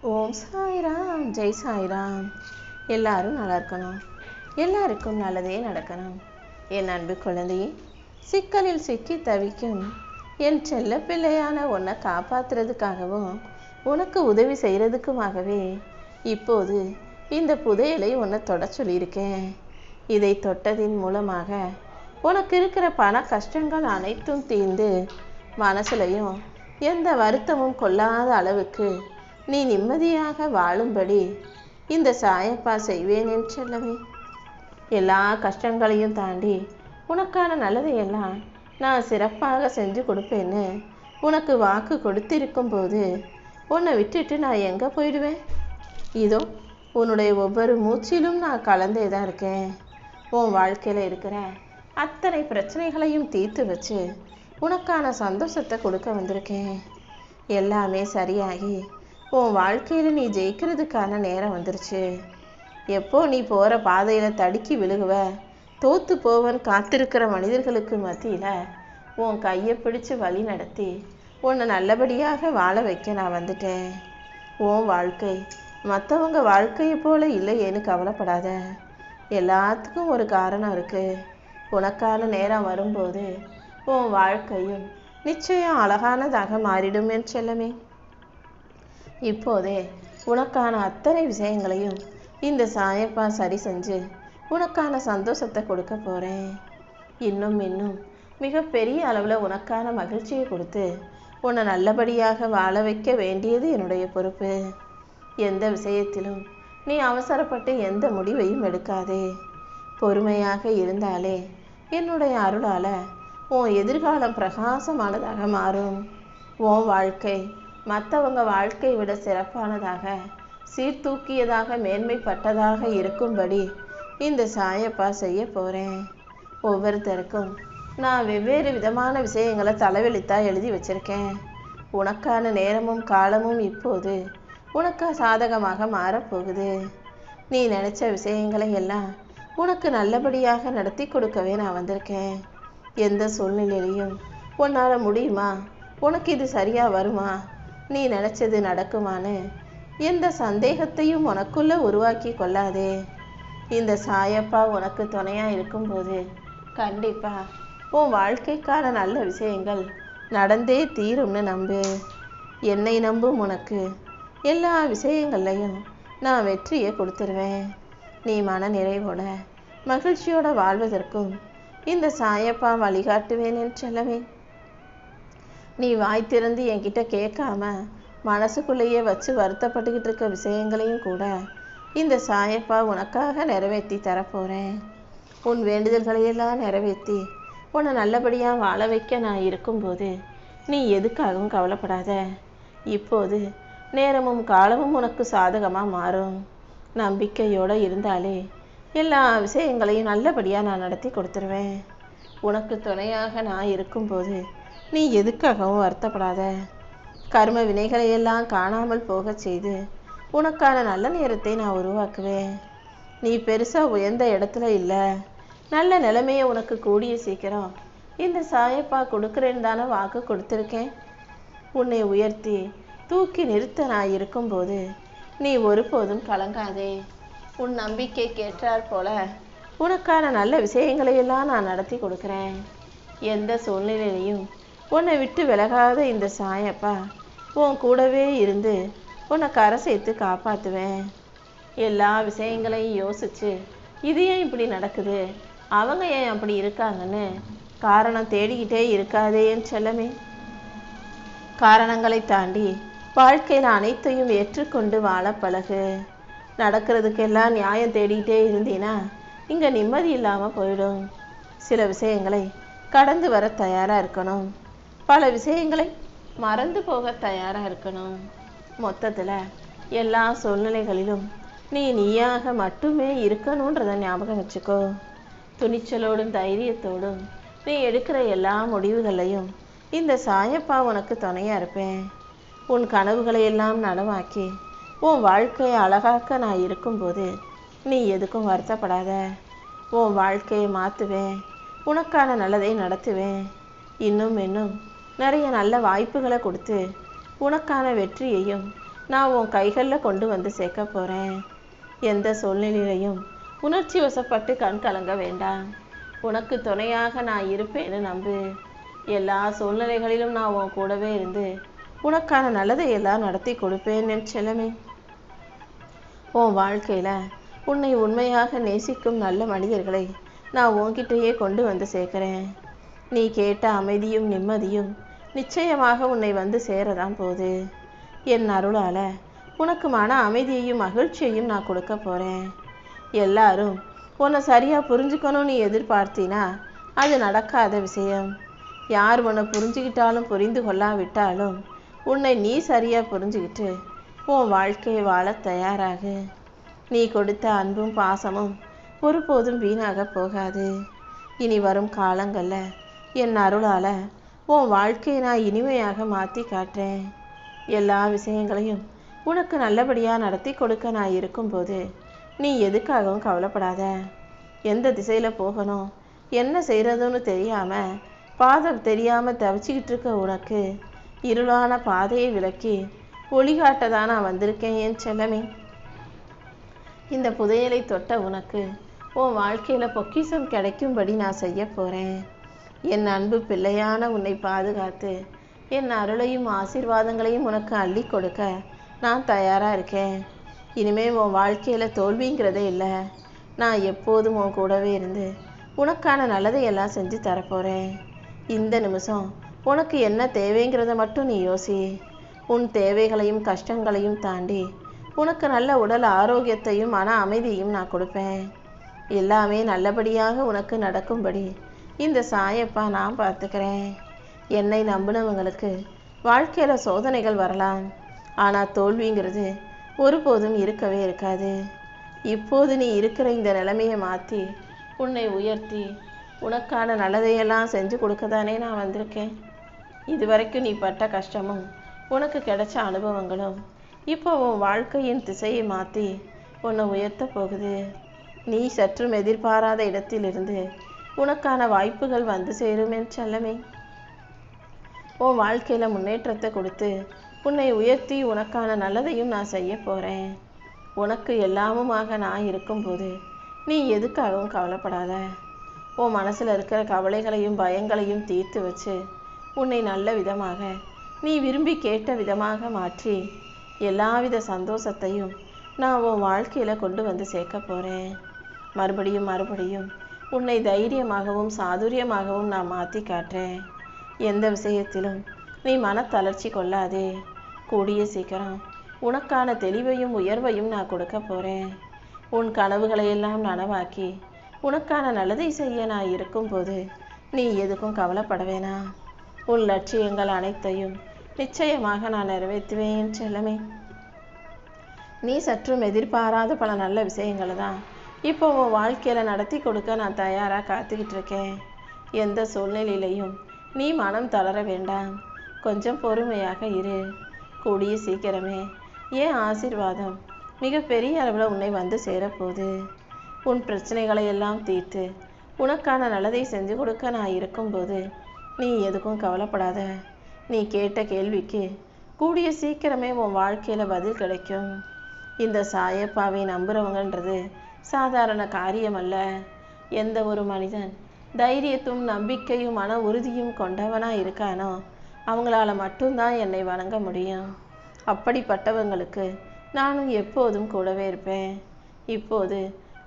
ஓம் சாய்ராம், ஜெய் சாய்ராம். எல்லாரும் நல்லா இருக்கணும், எல்லாருக்கும் நல்லதே நடக்கணும். என் அன்பு குழந்தையே, சிக்கலில் சிக்கி தவிக்கும் என் செல்ல பிள்ளையான உன்னை காப்பாத்துறதுக்காகவும் உனக்கு உதவி செய்யறதுக்குமாகவே இப்போது இந்த புதையலை உன்னை தொட சொல்லியிருக்கேன். இதை தொட்டதின் மூலமாக உனக்கு இருக்கிற பண கஷ்டங்கள் அனைத்தும் தீர்ந்து மனசுலையும் எந்த வருத்தமும் கொள்ளாத அளவுக்கு நீ நிம்மதியாக வாழும்படி இந்த சாயப்பா செய்வேன் என்று சொல்லவே. எல்லா கஷ்டங்களையும் தாண்டி உனக்கான நல்லதையெல்லாம் நான் சிறப்பாக செஞ்சு கொடுப்பேன்னு உனக்கு வாக்கு கொடுத்திருக்கும் போது உன்னை விட்டுட்டு நான் எங்கே போயிடுவேன்? இதோ உன்னுடைய ஒவ்வொரு மூச்சிலும் நான் கலந்தே தான் இருக்கேன். உன் வாழ்க்கையில் இருக்கிற அத்தனை பிரச்சனைகளையும் தீர்த்து வச்சு உனக்கான சந்தோஷத்தை கொடுக்க வந்திருக்கேன். எல்லாமே சரியாகி உன் வாழ்க்கையில் நீ ஜெயிக்கிறதுக்கான நேரம் வந்துருச்சு. எப்போ நீ போகிற பாதையில் தடுக்கி விழுகுவ, தோத்து போவன் காத்திருக்கிற மனிதர்களுக்கு மத்தியில் உன் கையை பிடிச்சு வழி நடத்தி உன்னை நல்லபடியாக வாழ வைக்க நான் வந்துட்டேன். உன் வாழ்க்கை மற்றவங்க வாழ்க்கையை போல இல்லையேன்னு கவலைப்படாத. எல்லாத்துக்கும் ஒரு காரணம் இருக்குது. உனக்கான நேரம் வரும்போது உன் வாழ்க்கையும் நிச்சயம் அழகானதாக மாறிடும் என் செல்லமே. இப்போதே உனக்கான அத்தனை விஷயங்களையும் இந்த சாயப்பா சரி செஞ்சு உனக்கான சந்தோஷத்தை கொடுக்க போகிறேன். இன்னும் மிகப்பெரிய அளவில் உனக்கான மகிழ்ச்சியை கொடுத்து உன்னை நல்லபடியாக வாழ வைக்க வேண்டியது என்னுடைய பொறுப்பு. எந்த விஷயத்திலும் நீ அவசரப்பட்டு எந்த முடிவையும் எடுக்காதே. பொறுமையாக இருந்தாலே என்னுடைய அருளால் உன் எதிர்காலம் பிரகாசமானதாக மாறும். உன் வாழ்க்கை மற்றவங்க வாழ்க்கையை விட சிறப்பானதாக, சீர்தூக்கியதாக, மேன்மைப்பட்டதாக இருக்கும்படி இந்த சாயப்பா செய்ய போகிறேன். ஒவ்வொருத்தருக்கும் நான் வெவ்வேறு விதமான விஷயங்களை தலைவெளித்தாக எழுதி வச்சிருக்கேன். உனக்கான நேரமும் காலமும் இப்போது உனக்கு சாதகமாக மாறப்போகுது. நீ நினச்ச விஷயங்களை எல்லாம் உனக்கு நல்லபடியாக நடத்தி கொடுக்கவே நான் வந்திருக்கேன். எந்த சூழ்நிலையிலையும் உன்னால் முடியுமா, உனக்கு இது சரியாக வருமா, நீ நினச்சது நடக்குமான்னு எந்த சந்தேகத்தையும் உனக்குள்ளே உருவாக்கி கொள்ளாதே. இந்த சாயப்பா உனக்கு துணையாக இருக்கும்போது கண்டிப்பாக உன் வாழ்க்கைக்கான நல்ல விஷயங்கள் நடந்தே தீரும்னு நம்பு. என்னை நம்பும் உனக்கு எல்லா விஷயங்கள்லையும் நான் வெற்றியை கொடுத்துருவேன். நீ மன நிறைவோட மகிழ்ச்சியோட வாழ்வதற்கும் இந்த சாயப்பா வழிகாட்டுவேன் என்று சொல்லவே. நீ வாய் திறந்து என்கிட்ட கேட்காம மனசுக்குள்ளேயே வச்சு வருத்தப்பட்டுக்கிட்டு இருக்க விஷயங்களையும் கூட இந்த சாயப்பா உனக்காக நிறைவேற்றி தரப்போகிறேன். உன் வேண்டுதல்களையெல்லாம் நிறைவேற்றி உன்னை நல்லபடியாக வாழ வைக்க நான் இருக்கும்போது நீ எதுக்காகவும் கவலைப்படாத. இப்போது நேரமும் காலமும் உனக்கு சாதகமாக மாறும். நம்பிக்கையோடு இருந்தாலே எல்லா விஷயங்களையும் நல்லபடியாக நான் நடத்தி கொடுத்துருவேன். உனக்கு துணையாக நான் இருக்கும்போது நீ எதுக்காகவும் வருத்தப்படாத. கர்ம வினைகளையெல்லாம் காணாமல் போக செய்து உனக்கான நல்ல நேரத்தை நான் உருவாக்குவேன். நீ பெருசாக உயர்ந்த இடத்துல இல்லை, நல்ல நிலைமையை உனக்கு கூடிய சீக்கிரம் இந்த சாயப்பா கொடுக்குறேன்னு தானே வாக்கு கொடுத்துருக்கேன். உன்னை உயர்த்தி தூக்கி நிறுத்த நான் இருக்கும்போது நீ ஒருபோதும் கலங்காதே. உன் நம்பிக்கைக்கு ஏற்றாற் போல உனக்கான நல்ல விஷயங்களையெல்லாம் நான் நடத்தி கொடுக்குறேன். எந்த சூழ்நிலையிலையும் உன்னை விட்டு விலகாத இந்த சாயப்பா உன் கூடவே இருந்து உன்னை கரை சேர்த்து காப்பாற்றுவேன். எல்லா விஷயங்களையும் யோசிச்சு இது ஏன் இப்படி நடக்குது, அவங்க ஏன் அப்படி இருக்காங்கன்னு காரணம் தேடிக்கிட்டே இருக்காதேன்னு செல்லமே. காரணங்களை தாண்டி வாழ்க்கையில் அனைத்தையும் ஏற்றுக்கொண்டு வாழ பழகு. நடக்கிறதுக்கெல்லாம் நியாயம் தேடிக்கிட்டே இருந்தீன்னா இங்கே நிம்மதி இல்லாமல் போயிடும். சில விஷயங்களை கடந்து வர தயாராக இருக்கணும். பல விஷயங்களை மறந்து போக தயாராக இருக்கணும். மொத்தத்தில் எல்லா சூழ்நிலைகளிலும் நீ நீயாக மட்டுமே இருக்கணுன்றதை ஞாபகம் வச்சுக்கோ. துணிச்சலோடும் தைரியத்தோடும் நீ எடுக்கிற எல்லா முடிவுகளையும் இந்த சாயப்பா உனக்கு துணையாக இருப்பேன். உன் கனவுகளை எல்லாம் நனவாக்கி உன் வாழ்க்கையை அழகாக்க நான் இருக்கும்போது நீ எதுக்கும் வருத்தப்படாத. உன் வாழ்க்கையை மாற்றுவேன், உனக்கான நல்லதை நடத்துவேன். இன்னும் நிறைய நல்ல வாய்ப்புகளை கொடுத்து உனக்கான வெற்றியையும் நான் உன் கைகளில் கொண்டு வந்து சேர்க்க போகிறேன். எந்த சூழ்நிலையிலையும் உணர்ச்சி வசப்பட்டு கண் கலங்க வேண்டாம். உனக்கு துணையாக நான் இருப்பேன்னு நம்பு. எல்லா சூழ்நிலைகளிலும் நான் உன் கூடவே இருந்து உனக்கான நல்லதை எல்லாம் நடத்தி கொடுப்பேன் என் செல்லமே. உன் வாழ்க்கையில் உன்னை உண்மையாக நேசிக்கும் நல்ல மனிதர்களை நான் உன்கிட்டயே கொண்டு வந்து சேர்க்குறேன். நீ கேட்ட அமைதியும் நிம்மதியும் நிச்சயமாக உன்னை வந்து சேரதான் போகுது. என் அருளால் உனக்கு மன அமைதியையும் மகிழ்ச்சியையும் நான் கொடுக்க போகிறேன். எல்லாரும் உன்னை சரியாக புரிஞ்சுக்கணும்னு எதிர்பார்த்தினா அது நடக்காத விஷயம். யார் உன்னை புரிஞ்சுக்கிட்டாலும் புரிந்து கொள்ளாவிட்டாலும் உன்னை நீ சரியாக புரிஞ்சுக்கிட்டு உன் வாழ்க்கையை வாழ தயாராகு. நீ கொடுத்த அன்பும் பாசமும் ஒருபோதும் வீணாக போகாது. இனி வரும் காலங்களில் என் அருளால் உன் வாழ்க்கையை நான் இனிமையாக மாற்றி காட்டுறேன். எல்லா விஷயங்களையும் உனக்கு நல்லபடியாக நடத்தி கொடுக்க நான் இருக்கும்போது நீ எதுக்காகவும் கவலைப்படாத. எந்த திசையில் போகணும் என்ன செய்கிறதுன்னு தெரியாமல் பாதை தெரியாமல் தவிச்சிக்கிட்டு இருக்க உனக்கு இருளான பாதையை விலக்கி ஒளிகாட்ட தான் நான் வந்திருக்கேன் என் செல்லமே. இந்த புதையலை தொட்ட உனக்கு உன் வாழ்க்கையில் பொக்கிஷம் கிடைக்கும்படி நான் செய்ய போகிறேன். என் அன்பு பிள்ளையான உன்னை பாதுகாத்து என் அருளையும் ஆசீர்வாதங்களையும் உனக்கு அள்ளி கொடுக்க நான் தயாராக இருக்கேன். இனிமேல் உன் வாழ்க்கையில் தோல்விங்கிறதே இல்லை. நான் எப்போதும் உன் கூடவே இருந்து உனக்கான நல்லதை எல்லாம் செஞ்சு தரப்போகிறேன். இந்த நிமிஷம் உனக்கு என்ன தேவைங்கிறத மட்டும் நீ யோசி. உன் தேவைகளையும் கஷ்டங்களையும் தாண்டி உனக்கு நல்ல உடல் ஆரோக்கியத்தையும் மன அமைதியையும் நான் கொடுப்பேன். எல்லாமே நல்லபடியாக உனக்கு நடக்கும்படி இந்த சாயப்பா நான் பார்த்துக்கிறேன். என்னை நம்பினவங்களுக்கு வாழ்க்கையில் சோதனைகள் வரலாம், ஆனால் தோல்விங்கிறது ஒருபோதும் இருக்கவே இருக்காது. இப்போது நீ இருக்கிற இந்த நிலைமையை மாற்றி உன்னை உயர்த்தி உனக்கான நல்லதையெல்லாம் செஞ்சு கொடுக்க தானே நான் வந்திருக்கேன். இதுவரைக்கும் நீ பட்ட கஷ்டமும் உனக்கு கிடைச்ச அனுபவங்களும் இப்போ உன் வாழ்க்கையின் திசையை மாற்றி உன்னை உயர்த்த போகுது. நீ சற்றும் எதிர்பாராத இடத்திலிருந்து உனக்கான வாய்ப்புகள் வந்து சேரும் என் செல்லமே. உன் வாழ்க்கையில் முன்னேற்றத்தை கொடுத்து உன்னை உயர்த்தி உனக்கான நல்லதையும் நான் செய்ய போகிறேன். உனக்கு எல்லாமுமாக நான் இருக்கும்போது நீ எதுக்காகவும் கவலைப்படாத. உன் மனசில் இருக்கிற கவலைகளையும் பயங்களையும் தீர்த்து வச்சு உன்னை நல்ல விதமாக நீ விரும்பி கேட்ட விதமாக மாற்றி எல்லாவித சந்தோஷத்தையும் நான் உன் வாழ்க்கையில் கொண்டு வந்து சேர்க்க போகிறேன். மறுபடியும் மறுபடியும் உன்னை தைரியமாகவும் சாதுரியமாகவும் நான் மாற்றி காட்டுறேன். எந்த விஷயத்திலும் நீ மனத்தளர்ச்சி கொள்ளாதே. கூடிய சீக்கிரம் உனக்கான தெளிவையும் உயர்வையும் நான் கொடுக்க போகிறேன். உன் கனவுகளையெல்லாம் நனவாக்கி உனக்கான நல்லதை செய்ய நான் இருக்கும்போது நீ எதுக்கும் கவலைப்பட வேணாம். உன் லட்சியங்கள் அனைத்தையும் நிச்சயமாக நான் நிறைவேற்றுவேன் செல்லமே. நீ சற்றும் எதிர்பாராத பல நல்ல விஷயங்களை தான் இப்போ உன் வாழ்க்கையில் நடத்தி கொடுக்க நான் தயாராக காத்துக்கிட்டு இருக்கேன். எந்த சூழ்நிலையிலையும் நீ மனம் தளர வேண்டாம். கொஞ்சம் பொறுமையாக இரு. கூடிய சீக்கிரமே ஏன் ஆசீர்வாதம் மிகப்பெரிய அளவில் உன்னை வந்து சேரப்போகுது. உன் பிரச்சனைகளை எல்லாம் தீர்த்து உனக்கான நல்லதை செஞ்சு கொடுக்க நான் இருக்கும்போது நீ எதுக்கும் கவலைப்படாத. நீ கேட்ட கேள்விக்கு கூடிய சீக்கிரமே உன் வாழ்க்கையில் பதில் கிடைக்கும். இந்த சாயப்பாவை நம்புகிறவங்கன்றது சாதாரண காரியம் அல்ல. எந்த ஒரு மனிதன் தைரியத்தும் நம்பிக்கையும் மன உறுதியும் கொண்டவனாக இருக்கானோ அவங்களால மட்டும்தான் என்னை வணங்க முடியும். அப்படிப்பட்டவங்களுக்கு நானும் எப்போதும் கூடவே இருப்பேன். இப்போது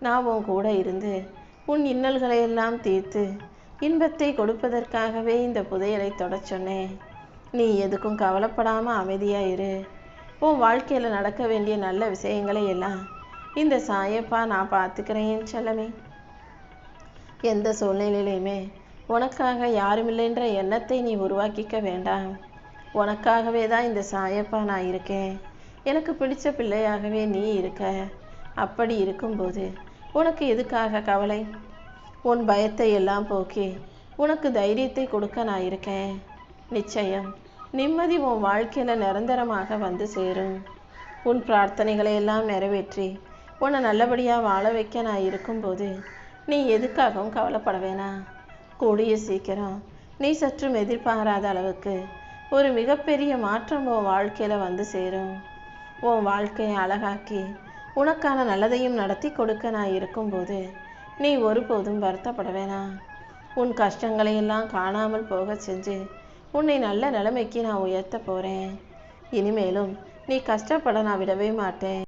நான் உன் கூட இருந்து உன் இன்னல்களை எல்லாம் தீர்த்து இன்பத்தை கொடுப்பதற்காகவே இந்த புதையலை தொடச் சொன்னேன். நீ எதுக்கும் கவலைப்படாமல் அமைதியாக இரு. உன் வாழ்க்கையில் நடக்க வேண்டிய நல்ல விஷயங்களை எல்லாம் இந்த சாயப்பா நான் பார்த்துக்கிறேன் செல்லமே. எந்த சூழ்நிலையிலையுமே உனக்காக யாருமில்லைன்ற எண்ணத்தை நீ உருவாக்கிக்க வேண்டாம். உனக்காகவே தான் இந்த சாயப்பா நான் இருக்கேன். எனக்கு பிடிச்ச பிள்ளையாகவே நீ இருக்க. அப்படி இருக்கும்போது உனக்கு எதுக்காக கவலை? உன் பயத்தை எல்லாம் போக்கி உனக்கு தைரியத்தை கொடுக்க நான் இருக்கேன். நிச்சயம் நிம்மதி உன் வாழ்க்கையில் நிரந்தரமாக வந்து சேரும். உன் பிரார்த்தனைகளை எல்லாம் நிறைவேற்றி உன்னை நல்லபடியாக வாழ வைக்க நான் இருக்கும்போது நீ எதுக்காகவும் கவலைப்பட வேணாம். கூடிய சீக்கிரம் நீ சற்றும் எதிர்பாராத அளவுக்கு ஒரு மிகப்பெரிய மாற்றம் உன் வாழ்க்கையில் வந்து சேரும். உன் வாழ்க்கையை அழகாக்கி உனக்கான நல்லதையும் நடத்தி கொடுக்க நான் இருக்கும்போது நீ ஒருபோதும் வருத்தப்பட வேணாம். உன் கஷ்டங்களை எல்லாம் காணாமல் போக செஞ்சு உன்னை நல்ல நிலைமைக்கு நான் உயர்த்த போகிறேன். இனிமேலும் நீ கஷ்டப்பட நான் விடவே மாட்டேன்.